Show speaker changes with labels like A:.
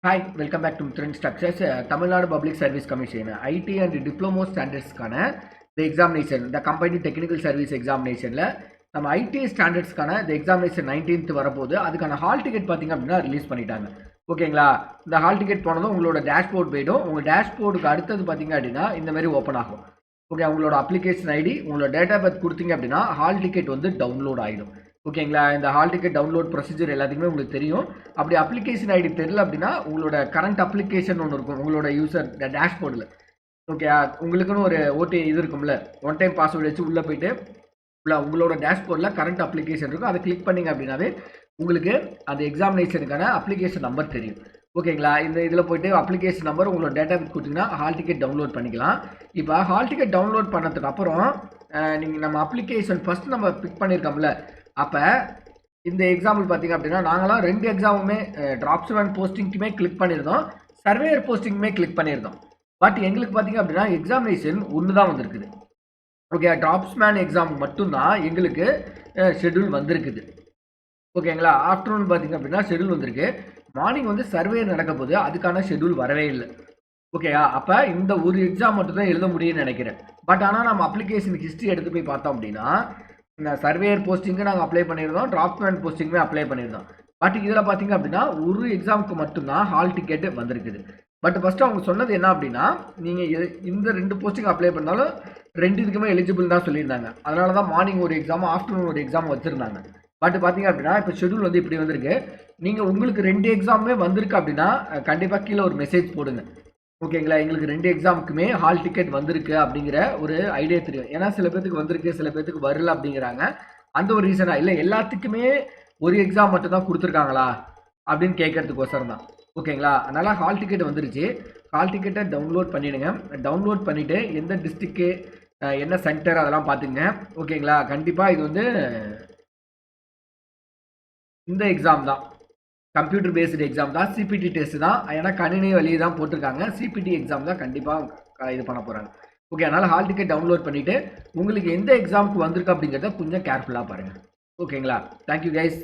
A: Hi, welcome back to Mithran Structures. Tamil Nadu Public Service Commission, IT and Diploma Standards the examination, the Combined Technical Service Examination, நம்ம ID ஸ்டாண்டர்ட்ஸ்க்கான இந்த examination 19th வரப்போகுது. அதுக்கான hall ticket பார்த்தீங்க அப்படின்னா release பண்ணிட்டாங்க. ஓகேங்களா? இந்த hall ticket போனதும் உங்களோட டேஷ்போர்ட் போய்டும். உங்கள் டேஷ்போர்டுக்கு அடுத்தது பார்த்தீங்க அப்படின்னா இந்த மாதிரி ஓப்பன் ஆகும். ஓகே, உங்களோட அப்ளிகேஷன் ஐடி உங்களோட டேட் ஆஃப் பர்த் கொடுத்தீங்க அப்படின்னா ஹால் டிக்கெட் வந்து டவுன்லோட் ஆகிடும். ஓகேங்களா? இந்த ஹால் டிக்கெட் டவுன்லோட் ப்ரொசீஜர் எல்லாத்துக்குமே உங்களுக்கு தெரியும். அப்படி அப்ளிகேஷன் ஐடி தெரியல அப்படின்னா உங்களோட கரண்ட் அப்ளிகேஷன் ஒன்று இருக்கும் உங்களோட யூசர் டேஷ்போர்டில். ஓகே, உங்களுக்குன்னு ஒரு ஓடி இது இருக்கும்ல, ஒன் டைம் பாஸ்வேர்டு வச்சு உள்ளே போயிட்டு உங்களோட டேஷ்போர்டில் கரண்ட் அப்ளிகேஷன் இருக்கும். அதை கிளிக் பண்ணிங்க அப்படின்னாவே உங்களுக்கு அந்த எக்ஸாமினேஷனுக்கான அப்ளிகேஷன் நம்பர் தெரியும். ஓகேங்களா? இந்த இதில் போய்ட்டு அப்ளிகேஷன் நம்பர் உங்களோட டேட்டா கொடுத்தீங்கன்னா ஹால் டிக்கெட் டவுன்லோட் பண்ணிக்கலாம். இப்போ ஹால் டிக்கெட் டவுன்லோட் பண்ணதுக்கு அப்புறம் நீங்கள் நம்ம அப்ளிகேஷன் ஃபஸ்ட்டு நம்ம பிக் பண்ணியிருக்கோம்ல, அப்போ இந்த எக்ஸாம்பிள் பார்த்தீங்க அப்படின்னா நாங்களாம் 2 எக்ஸாமுமே டிராப்ஸ்மேன் போஸ்டிங்க்குமே கிளிக் பண்ணியிருந்தோம், சர்வேயர் போஸ்டிங்குமே கிளிக் பண்ணியிருந்தோம். பட் எங்களுக்கு பார்த்தீங்க அப்படின்னா எக்ஸாமினேஷன் ஒன்று தான் வந்திருக்குது. ஓகே, டிராப்ஸ்மேன் எக்ஸாம் மட்டும்தான் எங்களுக்கு ஷெட்யூல் வந்திருக்குது. ஓகேங்களா? ஆஃப்டர்நூன் பார்த்தீங்க அப்படின்னா ஷெட்யூல் வந்திருக்கு. மார்னிங் வந்து சர்வே நடக்க போது அதுக்கான ஷெட்யூல் வரவே இல்லை. ஓகேயா? அப்போ இந்த ஒரு எக்ஸாம் மட்டும் தான் எழுத முடியும்னு நினைக்கிறேன். பட் ஆனால் நம்ம அப்ளிகேஷன் ஹிஸ்ட்ரி எடுத்து போய் பார்த்தோம் அப்படின்னா இந்த சர்வேயர் போஸ்டிங்கு நாங்கள் அப்ளை பண்ணியிருந்தோம், டிராப்ஸ்மேன் போஸ்டிங்குமே அப்ளை பண்ணியிருந்தோம். பட் இதில் பார்த்தீங்க அப்படின்னா ஒரு எக்ஸாமுக்கு மட்டும்தான் ஹால் டிக்கெட்டு வந்திருக்குது. பட் ஃபஸ்ட்டு அவங்க சொன்னது என்ன அப்படின்னா, நீங்கள் இந்த 2 போஸ்டிங் அப்ளை பண்ணாலும் 2 இதுக்குமே எலிஜிபிள் தான் சொல்லியிருந்தாங்க. அதனால தான் மார்னிங் ஒரு எக்ஸாம், ஆஃப்டர்நூன் ஒரு எக்ஸாம் வச்சுருந்தாங்க. பட் பார்த்தீங்க அப்படின்னா இப்போ ஷெட்யூல் வந்து இப்படி வந்திருக்கு. நீங்கள் உங்களுக்கு 2 எக்ஸாமுமே வந்திருக்கு அப்படின்னா கண்டிப்பாக கீழே ஒரு மெசேஜ் போடுங்க. ஓகேங்களா? எங்களுக்கு 2 எக்ஸாமுக்குமே ஹால் டிக்கெட் வந்திருக்கு அப்படிங்கிற ஒரு ஐடியா தெரியும். ஏன்னா சில பேருக்கு வந்திருக்கு, சில பேருக்கு வரல அப்படிங்கிறாங்க. அந்த ஒரு ரீசனாக இல்லை, எல்லாத்துக்குமே ஒரு எக்ஸாம் மட்டும் தான் கொடுத்துருக்காங்களா அப்படின்னு கேட்கறதுக்கோசரம் தான். ஓகேங்களா? அதனால் ஹால் டிக்கெட் வந்துருச்சு. ஹால் டிக்கெட்டை டவுன்லோட் பண்ணிவிடுங்க. டவுன்லோட் பண்ணிவிட்டு எந்த டிஸ்ட்ரிக்கு என்ன சென்டர் அதெல்லாம் பார்த்துங்க. ஓகேங்களா? கண்டிப்பாக இது வந்து இந்த எக்ஸாம் தான், கம்ப்யூட்டர் பேஸ்டு எக்ஸாம் தான், சிபிடி டெஸ்ட் தான். ஏன்னா கணினி வழியே தான் போட்டிருக்காங்க. சிபிடி எக்ஸாம் தான் கண்டிப்பாக இது பண்ண போகிறாங்க. ஓகே, அதனால் ஹால் டிக்கெட் டவுன்லோட் பண்ணிவிட்டு உங்களுக்கு எந்த எக்ஸாமுக்கு வந்திருக்கு அப்படிங்கிறத கொஞ்சம் கேர்ஃபுல்லாக பாருங்கள். ஓகேங்களா? Thank you guys.